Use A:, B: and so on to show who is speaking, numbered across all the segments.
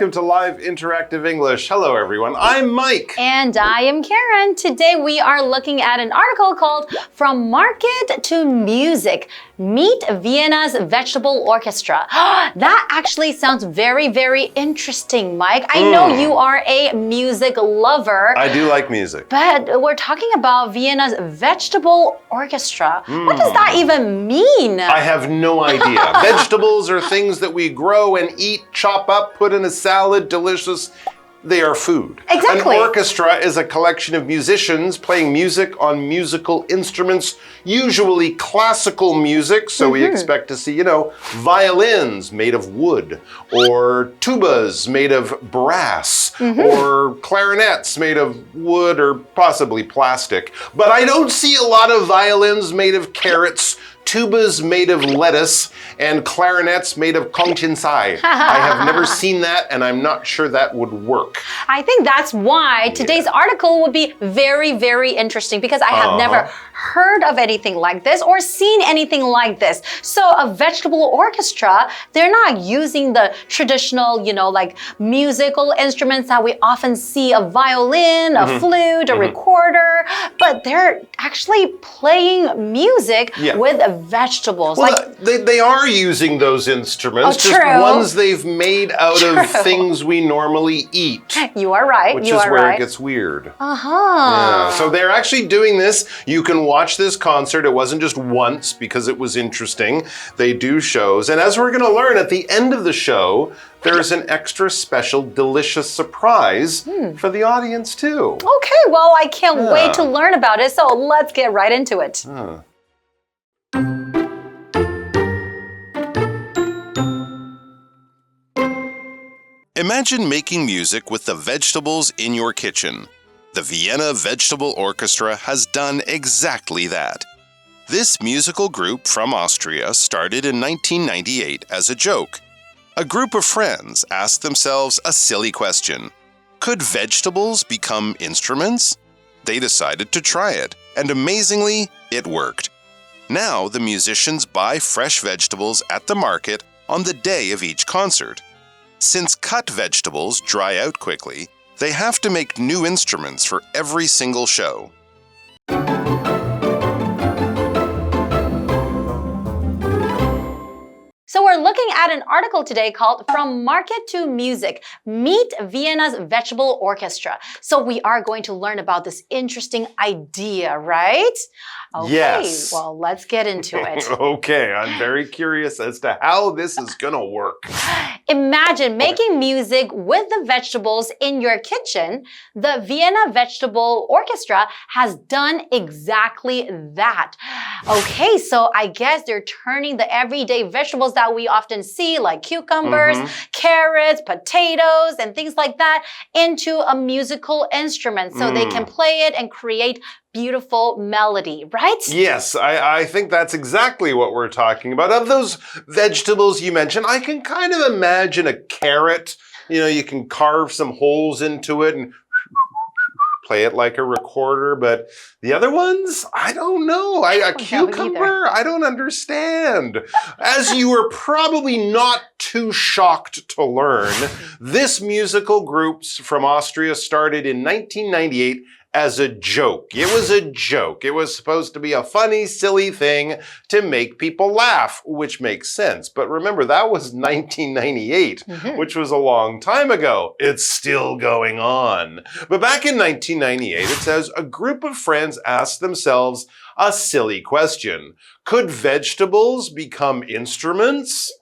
A: welcome to Live Interactive English. Hello, everyone. I'm Mike.
B: And I am Karen. Today we are looking at an article called From Market to Music. Meet Vienna's Vegetable Orchestra. That actually sounds very, very interesting, Mike. I know you are a music lover.
A: I do like music.
B: But we're talking about Vienna's Vegetable Orchestra. What does that even mean?
A: I have no idea. Vegetables are things that we grow and eat, chop up, put in a salad, delicious. They are food.
B: Exactly.
A: An orchestra is a collection of musicians playing music on musical instruments, usually classical music. So we expect to see, violins made of wood, or tubas made of brass, or clarinets made of wood or possibly plastic. But I don't see a lot of violins made of carrots, tubas made of lettuce, and clarinets made of konchinsai. I have never seen that, and I'm not sure that would work.
B: I think that's why today's article would be very, very interesting because I have never heard of anything like this or seen anything like this. So a vegetable orchestra, they're not using the traditional, like musical instruments that we often see, a violin, a flute, a recorder, but they're actually playing music with vegetables.
A: Well, they are using those instruments, just ones they've made out of things we normally eat.
B: You are right.
A: Which is where it gets weird.
B: Yeah.
A: So they're actually doing this. You can watch this concert. It wasn't just once because it was interesting. They do shows. And as we're going to learn at the end of the show, there's an extra special delicious surprise for the audience too.
B: Okay, well, I can't wait to learn about it. So let's get right into it.
A: Imagine making music with the vegetables in your kitchen. The Vienna Vegetable Orchestra has done exactly that. This musical group from Austria started in 1998 as a joke. A group of friends asked themselves a silly question. Could vegetables become instruments? They decided to try it, and amazingly, it worked. Now the musicians buy fresh vegetables at the market on the day of each concert. Since cut vegetables dry out quickly, they have to make new instruments for every single show.
B: So we're looking at an article today called From Market to Music, Meet Vienna's Vegetable Orchestra. So we are going to learn about this interesting idea, right? Okay,
A: yes.
B: Well, let's get into it.
A: Okay, I'm very curious as to how this is gonna work.
B: Imagine making music with the vegetables in your kitchen. The Vienna Vegetable Orchestra has done exactly that. Okay, so I guess they're turning the everyday vegetables that we often see, like cucumbers, carrots, potatoes, and things like that, into a musical instrument so they can play it and create beautiful melody, right?
A: Yes, I think that's exactly what we're talking about. Of those vegetables you mentioned, I can kind of imagine a carrot. You can carve some holes into it and play it like a recorder, but the other ones, I don't know. A cucumber, I don't understand. As you were probably not too shocked to learn, this musical group from Austria started in 1998 as a joke. It was a joke. It was supposed to be a funny, silly thing to make people laugh, which makes sense. But remember, that was 1998, which was a long time ago. It's still going on. But back in 1998, it says, a group of friends asked themselves a silly question. Could vegetables become instruments?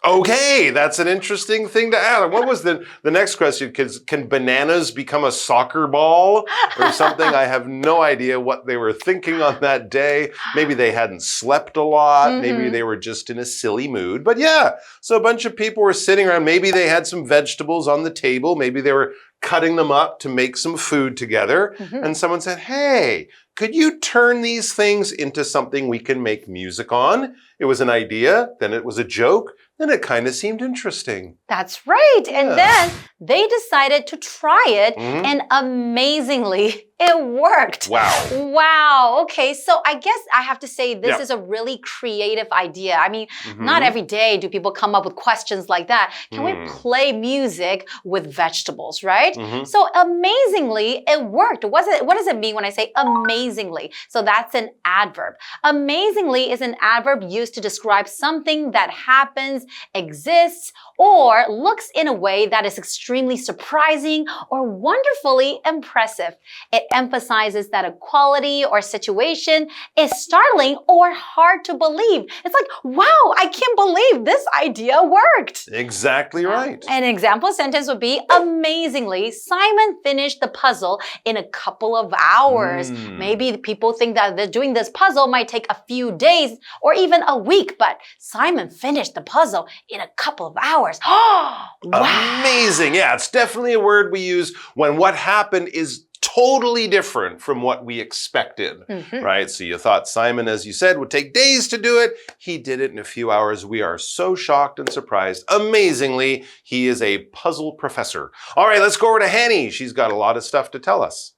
A: Okay, that's an interesting thing to add. What was the next question? Can bananas become a soccer ball or something? I have no idea what they were thinking on that day. Maybe they hadn't slept a lot. Maybe they were just in a silly mood. But yeah, so a bunch of people were sitting around. Maybe they had some vegetables on the table. Maybe they were cutting them up to make some food together. And someone said, hey, could you turn these things into something we can make music on? It was an idea, then it was a joke, then it kind of seemed interesting.
B: That's right. And then they decided to try it, and amazingly, It worked.
A: Wow.
B: Wow. Okay, so I guess I have to say this is a really creative idea. I mean, not every day do people come up with questions like that. Can we play music with vegetables, right? So amazingly, it worked. What does it mean when I say amazingly? So that's an adverb. Amazingly is an adverb used to describe something that happens, exists, or looks in a way that is extremely surprising or wonderfully impressive. It emphasizes that a quality or situation is startling or hard to believe. It's like, wow, I can't believe this idea worked.
A: Exactly right.
B: An example sentence would be, amazingly, Simon finished the puzzle in a couple of hours. Maybe people think that doing this puzzle might take a few days or even a week, but Simon finished the puzzle in a couple of hours. Wow.
A: Amazing. Yeah, it's definitely a word we use when what happened is totally different from what we expected, right? So you thought Simon, as you said, would take days to do it. He did it in a few hours. We are so shocked and surprised. Amazingly, he is a puzzle professor. All right, let's go over to Hanny. She's got a lot of stuff to tell us.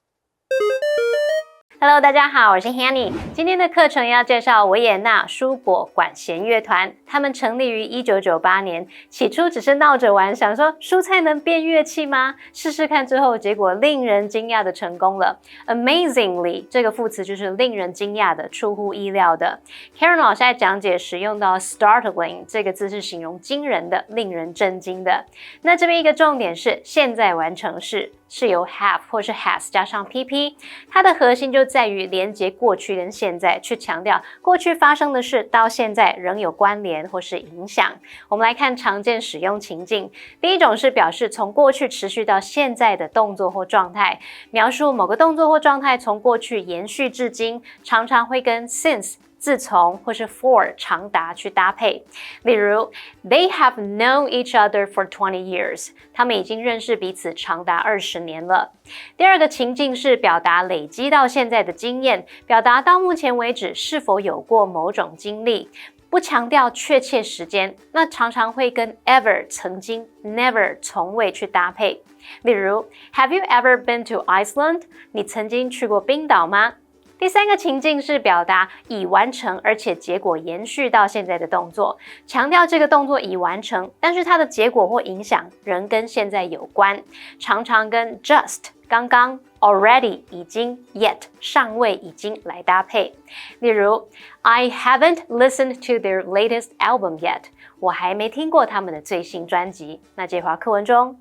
C: Hello， 大家好，我是 Hanny。今天的课程要介绍维也纳蔬果管弦乐团。他们成立于1998年，起初只是闹着玩，想说蔬菜能变乐器吗？试试看之后，结果令人惊讶的成功了。Amazingly 这个副词就是令人惊讶的、出乎意料的。Karen 老师在讲解时用到 startling 这个字是形容惊人的、令人震惊的。那这边一个重点是现在完成式。是由 have 或是 has 加上 PP， 它的核心就在于连接过去跟现在，去强调过去发生的事到现在仍有关联或是影响。我们来看常见使用情境，第一种是表示从过去持续到现在的动作或状态，描述某个动作或状态从过去延续至今，常常会跟 since自从或是 for 长达去搭配，例如 They have known each other for 20 years， 他们已经认识彼此长达20年了。第二个情境是表达累积到现在的经验，表达到目前为止是否有过某种经历，不强调确切时间，那常常会跟 ever 曾经 never 从未去搭配。例如 Have you ever been to Iceland？ 你曾经去过冰岛吗？第三个情境是表达已完成而且结果延续到现在的动作，强调这个动作已完成，但是它的结果或影响仍跟现在有关，常常跟 just 刚刚 already 已经 yet 尚未已经来搭配。例如 I haven't listened to their latest album yet， 我还没听过他们的最新专辑。那这话课文中。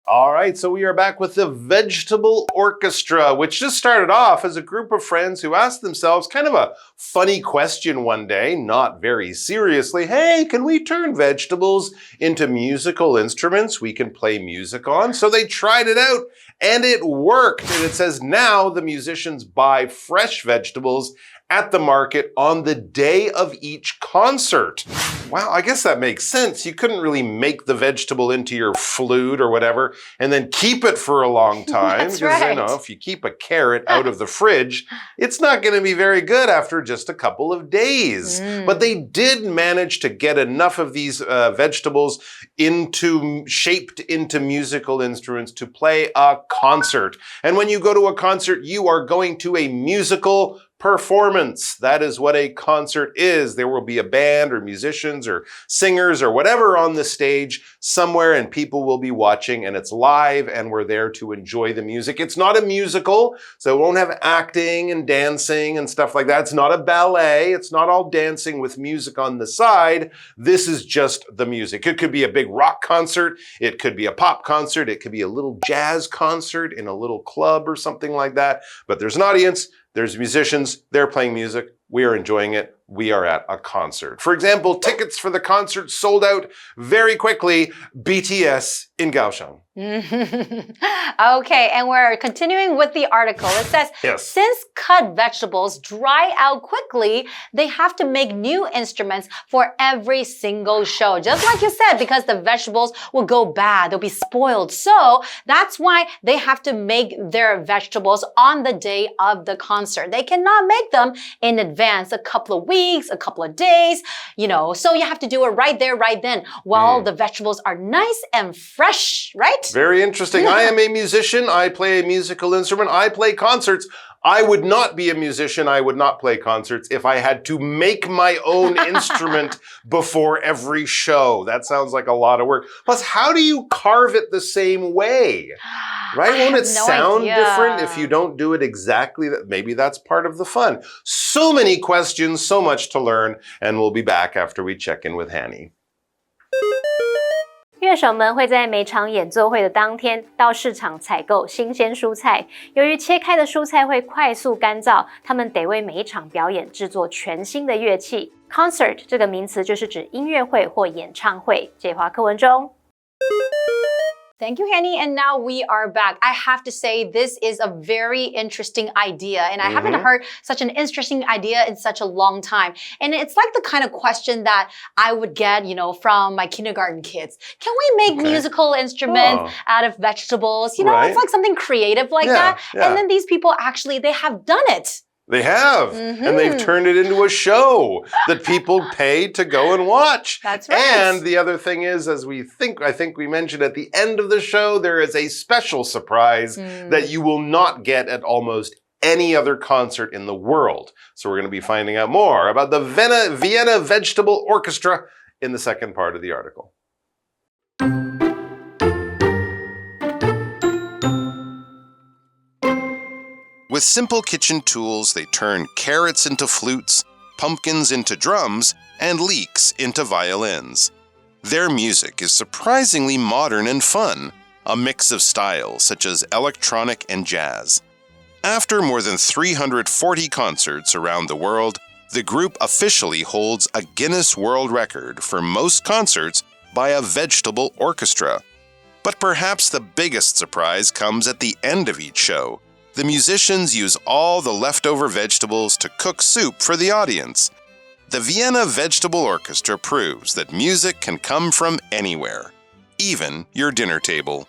A: All right, so we are back with the Vegetable Orchestra, which just started off as a group of friends who asked themselves kind of a funny question one day, not very seriously. Hey, can we turn vegetables into musical instruments we can play music on? So they tried it out and it worked. And it says now the musicians buy fresh vegetables at the market on the day of each concert. Wow, I guess that makes sense. You couldn't really make the vegetable into your flute or whatever and then keep it for a long time.
B: That's
A: because,
B: right.
A: you know, if you keep a carrot out of the fridge, it's not going to be very good after just a couple of days. But they did manage to get enough of these vegetables shaped into musical instruments to play a concert. And when you go to a concert, you are going to a musical performance. That is what a concert is. There will be a band or musicians or singers or whatever on the stage somewhere and people will be watching and it's live and we're there to enjoy the music. It's not a musical, so it won't have acting and dancing and stuff like that. It's not a ballet. It's not all dancing with music on the side. This is just the music. It could be a big rock concert. It could be a pop concert. It could be a little jazz concert in a little club or something like that. But there's an audience. There's musicians, they're playing music, we are enjoying it, we are at a concert. For example, tickets for the concert sold out very quickly, BTS in Kaohsiung.
B: Okay, and we're continuing with the article. It says,
A: yes.
B: Since cut vegetables dry out quickly, they have to make new instruments for every single show. Just like you said, because the vegetables will go bad, they'll be spoiled. So that's why they have to make their vegetables on the day of the concert. They cannot make them in advance advance, a couple of weeks, a couple of days, so you have to do it right there, right then, while the vegetables are nice and fresh, right?
A: Very interesting. I am a musician. I play a musical instrument. I play concerts. I would not be a musician. I would not play concerts if I had to make my own instrument before every show. That sounds like a lot of work. Plus, how do you carve it the same way? Right? Won't it sound different if you don't do it exactly? Maybe that's part of the fun. So many questions, so much to learn, and we'll be back after we check in with Hanny.
C: 乐手们会在每场演奏会的当天到市场采购新鲜蔬菜。由于切开的蔬菜会快速干燥，他们得为每一场表演制作全新的乐器。Concert 这个名词就是指音乐会或演唱会。这话课文中。
B: Thank you, Hanny. And now we are back. I have to say, this is a very interesting idea. And I haven't heard such an interesting idea in such a long time. And it's like the kind of question that I would get, from my kindergarten kids. Can we make musical instruments out of vegetables? It's like something creative like that. And then these people actually, they have done it.
A: They have, and they've turned it into a show that people pay to go and watch.
B: That's right.
A: And the other thing is, I think we mentioned at the end of the show, there is a special surprise that you will not get at almost any other concert in the world. So we're going to be finding out more about the Vienna Vegetable Orchestra in the second part of the article. With simple kitchen tools, they turn carrots into flutes, pumpkins into drums, and leeks into violins. Their music is surprisingly modern and fun, a mix of styles such as electronic and jazz. After more than 340 concerts around the world, the group officially holds a Guinness World Record for most concerts by a vegetable orchestra. But perhaps the biggest surprise comes at the end of each show. The musicians use all the leftover vegetables to cook soup for the audience. The Vienna Vegetable Orchestra proves that music can come from anywhere, even your dinner table.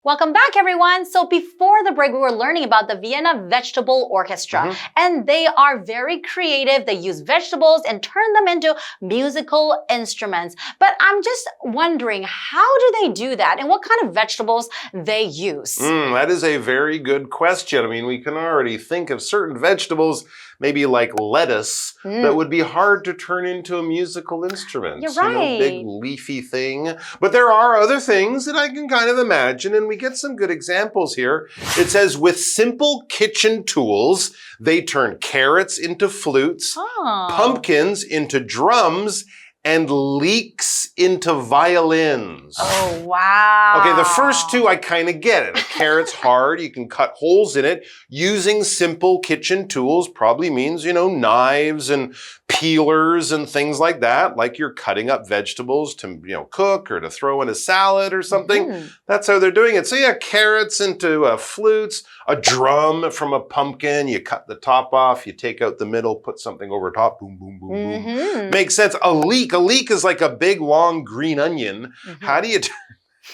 B: Welcome back, everyone. So before the break, we were learning about the Vienna Vegetable Orchestra, and they are very creative. They use vegetables and turn them into musical instruments. But I'm just wondering, how do they do that, and what kind of vegetables they use?
A: That is a very good question. I mean, we can already think of certain vegetables, maybe like lettuce, that would be hard to turn into a musical instrument.
B: You're right.
A: Big leafy thing. But there are other things that I can kind of imagine, and we get some good examples here. It says, with simple kitchen tools, they turn carrots into flutes, pumpkins into drums, and leeks into violins.
B: Oh, wow.
A: Okay, the first two I kind of get it. A carrot's hard, you can cut holes in it. Using simple kitchen tools probably means, knives and peelers and things like that, like you're cutting up vegetables to, cook or to throw in a salad or something. That's how they're doing it. So yeah, carrots into flutes, a drum from a pumpkin, you cut the top off, you take out the middle, put something over top, boom, boom, boom, boom. Makes sense. A leek is like a big, long green onion. How do you turn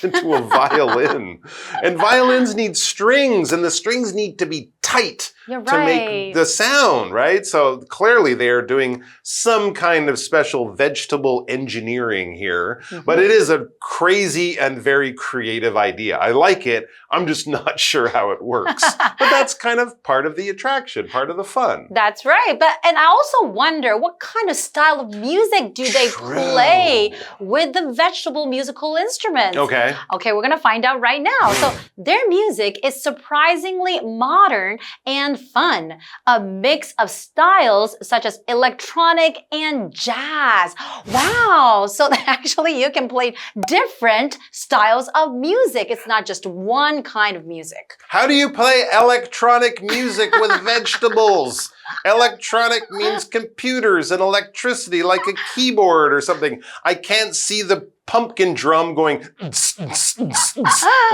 A: into a violin? And violins need strings, and the strings need to be tight to make the sound, right? So clearly they are doing some kind of special vegetable engineering here, but it is a crazy and very creative idea. I like it. I'm just not sure how it works. But that's kind of part of the attraction, part of the fun.
B: That's right. And I also wonder, what kind of style of music do they play with the vegetable musical instruments? Okay, we're going to find out right now. So their music is surprisingly modern and fun, a mix of styles such as electronic and jazz. Wow! So actually you can play different styles of music. It's not just one kind of music.
A: How do you play electronic music with vegetables? Electronic means computers and electricity, like a keyboard or something. I can't see the pumpkin drum going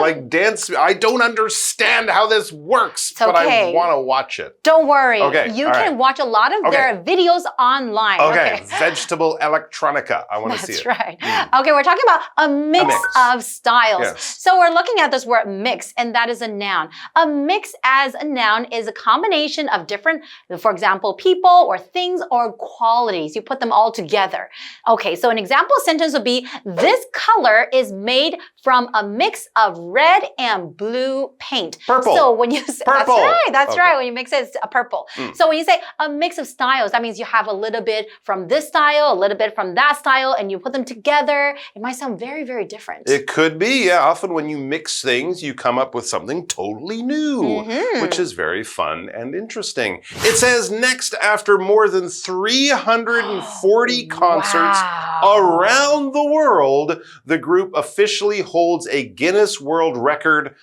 A: like dance. I don't understand how this works, but I want to watch it.
B: Don't worry.
A: Okay,
B: you can watch a lot of their videos online.
A: Okay. Vegetable electronica. I want to see it.
B: That's right. Okay, we're talking about a mix of styles.
A: Yes.
B: So we're looking at this word mix, and that is a noun. A mix as a noun is a combination of different, for example, people or things or qualities. You put them all together. Okay, so an example sentence would be, this color is made from a mix of red and blue paint.
A: Purple.
B: So when you say,
A: purple.
B: That's right. When you mix it, it's a purple. So when you say a mix of styles, that means you have a little bit from this style, a little bit from that style, and you put them together. It might sound very, very different.
A: It could be, yeah. Often when you mix things, you come up with something totally new, which is very fun and interesting. It says next, after more than 340 concerts around the world, the group officially holds a Guinness World Record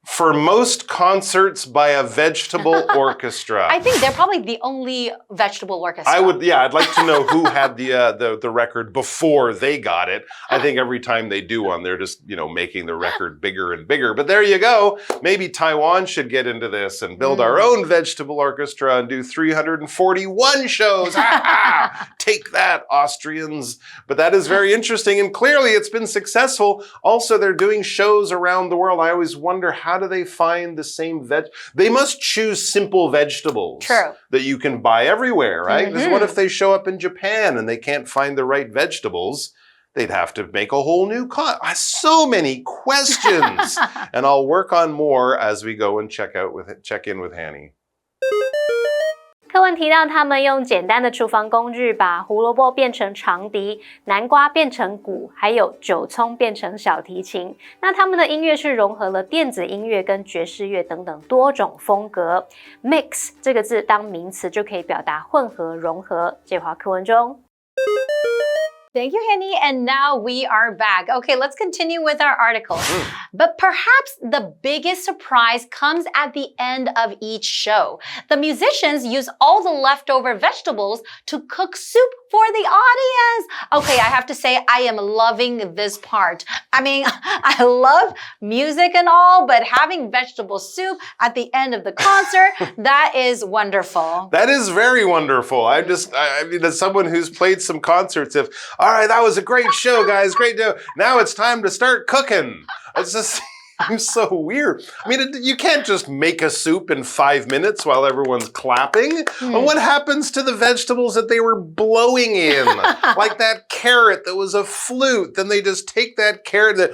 A: for most concerts by a vegetable orchestra.
B: I think they're probably the only vegetable orchestra.
A: I'd like to know who had the record before they got it. I think every time they do one, they're just, making the record bigger and bigger. But there you go. Maybe Taiwan should get into this and build our own vegetable orchestra and do 341 shows. Take that, Austrians. But that is very interesting, and clearly it's been successful. Also, they're doing shows around the world. I always wonder, how do they find the same They must choose simple vegetables that you can buy everywhere, right? Because what if they show up in Japan and they can't find the right vegetables? They'd have to make a whole new so many questions. And I'll work on more as we go and check in with Hanny.
C: 课文提到他们用简单的厨房工具把胡萝卜变成长笛，南瓜变成鼓，还有韭葱变成小提琴。那他们的音乐是融合了电子音乐跟爵士乐等等多种风格。Mix 这个字当名词就可以表达混合、融合。介华课文中。
B: Thank you, Henny. And now we are back. Okay, let's continue with our article. But perhaps the biggest surprise comes at the end of each show. The musicians use all the leftover vegetables to cook soup for the audience. Okay, I have to say, I am loving this part. I mean, I love music and all, but having vegetable soup at the end of the concert, that is wonderful.
A: That is very wonderful. I mean, as someone who's played some concerts, all right, that was a great show, guys. Great show. Now it's time to start cooking. It's just seems so weird. I mean, you can't just make a soup in 5 minutes while everyone's clapping. And what happens to the vegetables that they were blowing in? Like that carrot that was a flute. Then they just take that carrot that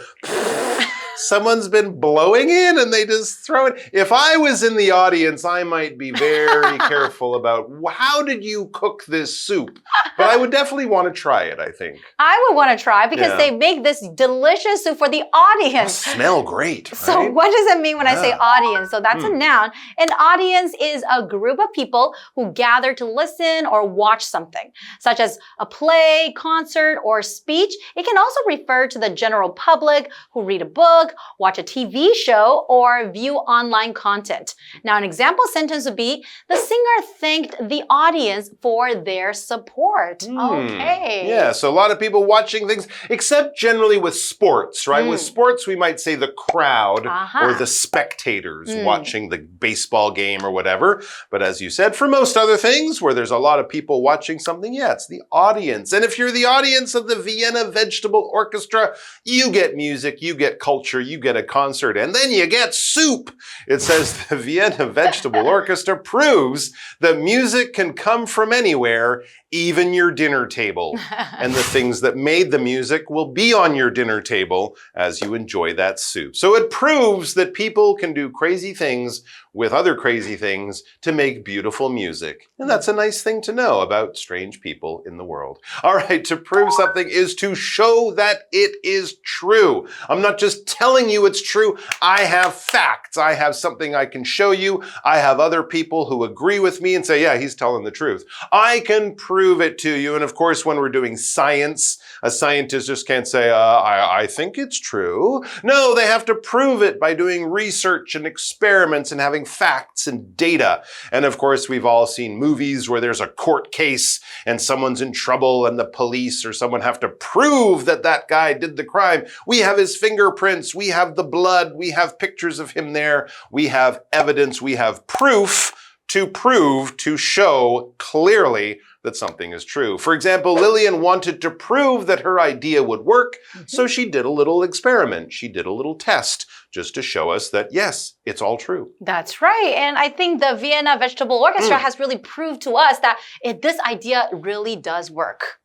A: someone's been blowing in and they just throw it. If I was in the audience, I might be very careful about how did you cook this soup? But I would definitely want to try it, I think.
B: I would want to try because they make this delicious soup for the audience.
A: It'll smell great, right?
B: So what does it mean when I say audience? So that's a noun. An audience is a group of people who gather to listen or watch something, such as a play, concert, or speech. It can also refer to the general public who read a book, watch a TV show, or view online content. Now, an example sentence would be, the singer thanked the audience for their support. Okay.
A: Yeah, so a lot of people watching things, except generally with sports, right? With sports, we might say the crowd or the spectators watching the baseball game or whatever. But as you said, for most other things where there's a lot of people watching something, it's the audience. And if you're the audience of the Vienna Vegetable Orchestra, you get music, you get culture, you get a concert, and then you get soup. It says the Vienna Vegetable Orchestra proves that music can come from anywhere, even your dinner table. And the things that made the music will be on your dinner table as you enjoy that soup. So it proves that people can do crazy things with other crazy things to make beautiful music. And that's a nice thing to know about strange people in the world. All right, to prove something is to show that it is true. I'm not just telling you it's true. I have facts. I have something I can show you. I have other people who agree with me and say, yeah, he's telling the truth. I can prove it to you. And of course, when we're doing science, a scientist just can't say, I think it's true. No, they have to prove it by doing research and experiments and having having facts and data. And of course, we've all seen movies where there's a court case and someone's in trouble and the police or someone have to prove that that guy did the crime. We have his fingerprints, we have the blood, we have pictures of him there, we have evidence, we have proof to show clearly that something is true. For example, Lillian wanted to prove that her idea would work, so she did a little experiment. She did a little test just to show us that, yes, it's all true.
B: That's right. And I think the Vienna Vegetable Orchestra has really proved to us that this idea really does work.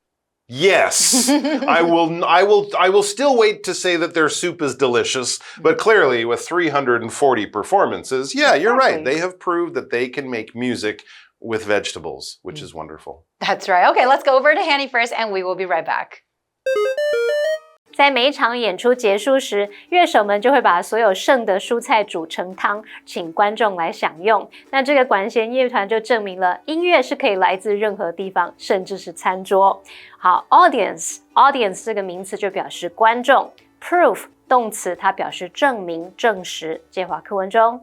A: Yes, I will still wait to say that their soup is delicious, but clearly with 340 performances, yeah, you're right. They have proved that they can make music with vegetables, which is wonderful.
B: That's right. Okay, let's go over to Hanny first and we will be right back.
C: 在每一场演出结束时，乐手们就会把所有剩的蔬菜煮成汤，请观众来享用。那这个管弦乐团就证明了音乐是可以来自任何地方，甚至是餐桌。好 ，audience 这个名词就表示观众 ，proof 动词它表示证明、证实。接华课文中。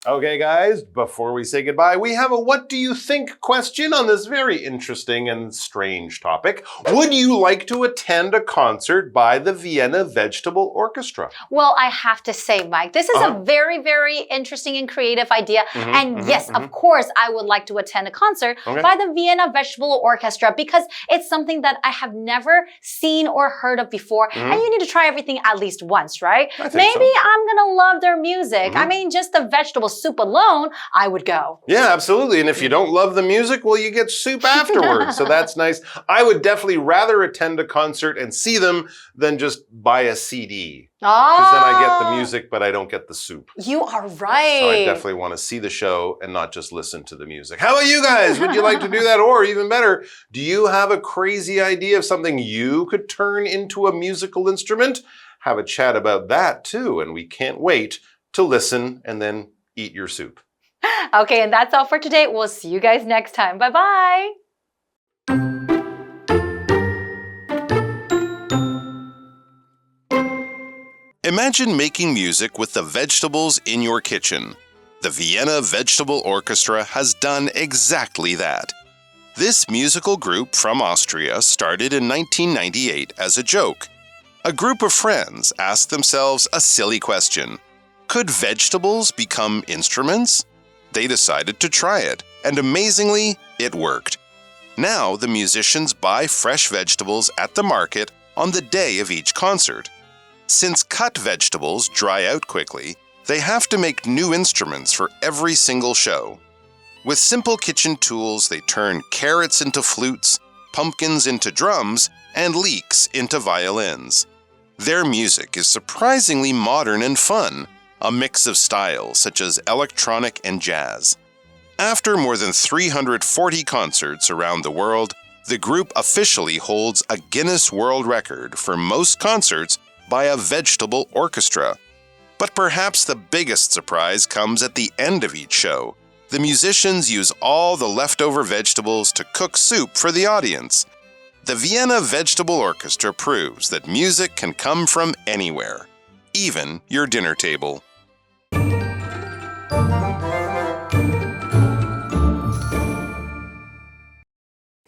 A: Okay, guys, before we say goodbye, we have a what do you think question on this very interesting and strange topic. Would you like to attend a concert by the Vienna Vegetable Orchestra?
B: Well, I have to say, Mike, this is a very, very interesting and creative idea. Yes, of course, I would like to attend a concert by the Vienna Vegetable Orchestra because it's something that I have never seen or heard of before. And you need to try everything at least once, right? Maybe I'm gonna love their music. I mean, just the vegetable soup alone, I would go.
A: Yeah, absolutely. And if you don't love the music, well, you get soup afterwards. So that's nice. I would definitely rather attend a concert and see them than just buy a CD. Because then I get the music, but I don't get the soup.
B: You are right.
A: So I definitely want to see the show and not just listen to the music. How about you guys? Would you like to do that? Or even better, do you have a crazy idea of something you could turn into a musical instrument? Have a chat about that too. And we can't wait to listen and then eat your soup.
B: Okay, and that's all for today. We'll see you guys next time. Bye-bye.
A: Imagine making music with the vegetables in your kitchen. The Vienna Vegetable Orchestra has done exactly that. This musical group from Austria started in 1998 as a joke. A group of friends asked themselves a silly question. Could vegetables become instruments? They decided to try it, and amazingly, it worked. Now the musicians buy fresh vegetables at the market on the day of each concert. Since cut vegetables dry out quickly, they have to make new instruments for every single show. With simple kitchen tools, they turn carrots into flutes, pumpkins into drums, and leeks into violins. Their music is surprisingly modern and fun, a mix of styles such as electronic and jazz. After more than 340 concerts around the world, the group officially holds a Guinness World Record for most concerts by a vegetable orchestra. But perhaps the biggest surprise comes at the end of each show. The musicians use all the leftover vegetables to cook soup for the audience. The Vienna Vegetable Orchestra proves that music can come from anywhere, even your dinner table.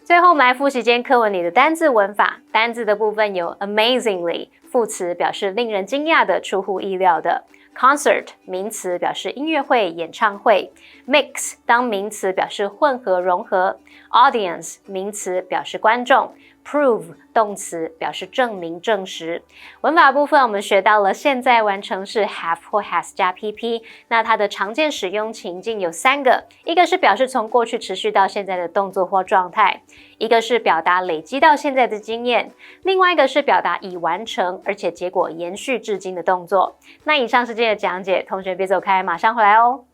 C: 最后我们来复习今天课文里的单字文法。单字的部分有 amazingly 副词表示令人惊讶的、出乎意料的。Concert 名词表示音乐会、演唱会。Mix 当名词表示混合、融合。Audience 名词表示观众。Prove 动词表示证明、证实。文法部分我们学到了现在完成式 have 或 has 加 pp， 那它的常见使用情境有3个，一个是表示从过去持续到现在的动作或状态，一个是表达累积到现在的经验，另外一个是表达已完成而且结果延续至今的动作。那以上是今天的讲解，同学别走开，马上回来哦。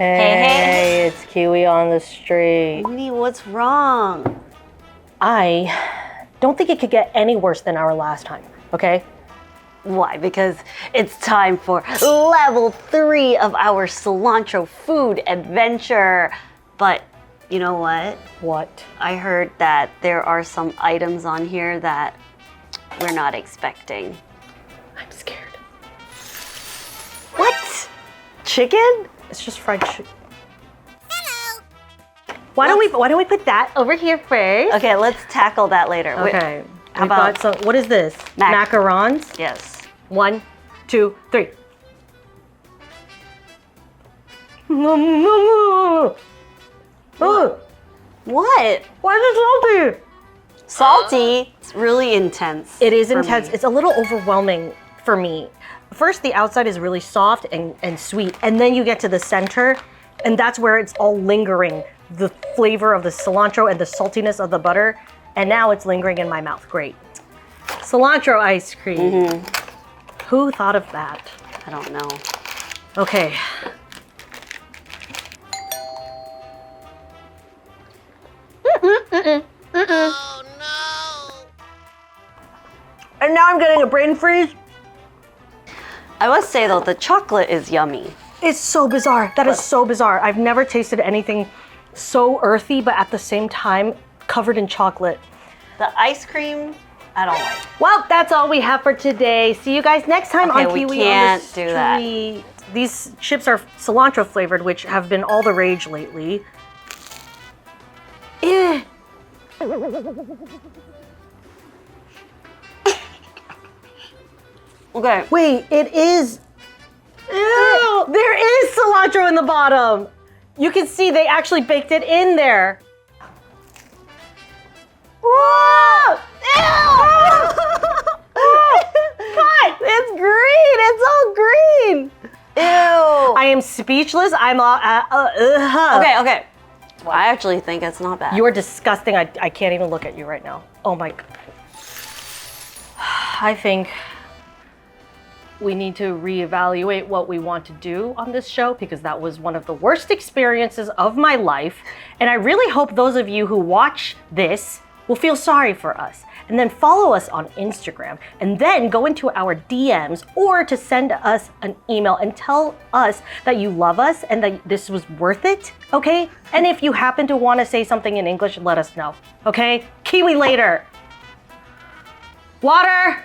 D: Hey, it's KiWi on the street.
E: Winnie, what's wrong?
D: I don't think it could get any worse than our last time, okay?
E: Why? Because it's time for level 3 of our cilantro food adventure. But you know what?
D: What?
E: I heard that there are some items on here that we're not expecting.
D: I'm scared.
E: What? Chicken?
D: It's just fried chicken. Why don't we put that over here first?
E: Okay, let's tackle that later.
D: Okay.
E: How
D: We've
E: about
D: got some, what is this? Macarons?
E: Yes.
D: 1, 2, 3. Oh,
E: What?
D: why is it salty?
E: Salty. It's really intense.
D: It is
E: for
D: intense.
E: me.
D: It's a little overwhelming for me. First, the outside is really soft and sweet, and then you get to the center, and that's where it's all lingering. The flavor of the cilantro and the saltiness of the butter, and now it's lingering in my mouth. Great. Cilantro ice cream. Who thought of that?
E: I don't know.
D: Okay. And now I'm getting a brain freeze.
E: I must say though, the chocolate is yummy.
D: It's so bizarre. That is so bizarre. I've never tasted anything so earthy, but at the same time, covered in chocolate.
E: The ice cream, I don't like.
D: Well, that's all we have for today. See you guys next time
E: Okay,
D: on
E: we
D: KiWi
E: can't
D: on the
E: do that.
D: Street. These chips are cilantro flavored, which have been all the rage lately. Eh.
E: Okay.
D: Wait, it is. Ew, there is cilantro in the bottom. You can see they actually baked it in there. Whoa! Ew! Cut!
E: It's green. It's all green. Ew.
D: I am speechless. I'm
E: Okay. Well, I actually think it's not bad.
D: You're disgusting. I can't even look at you right now. Oh my. I think we need to reevaluate what we want to do on this show because that was one of the worst experiences of my life. And I really hope those of you who watch this will feel sorry for us and then follow us on Instagram and then go into our DMs or to send us an email and tell us that you love us and that this was worth it, okay? And if you happen to want to say something in English, let us know, okay? KiWi later. Water!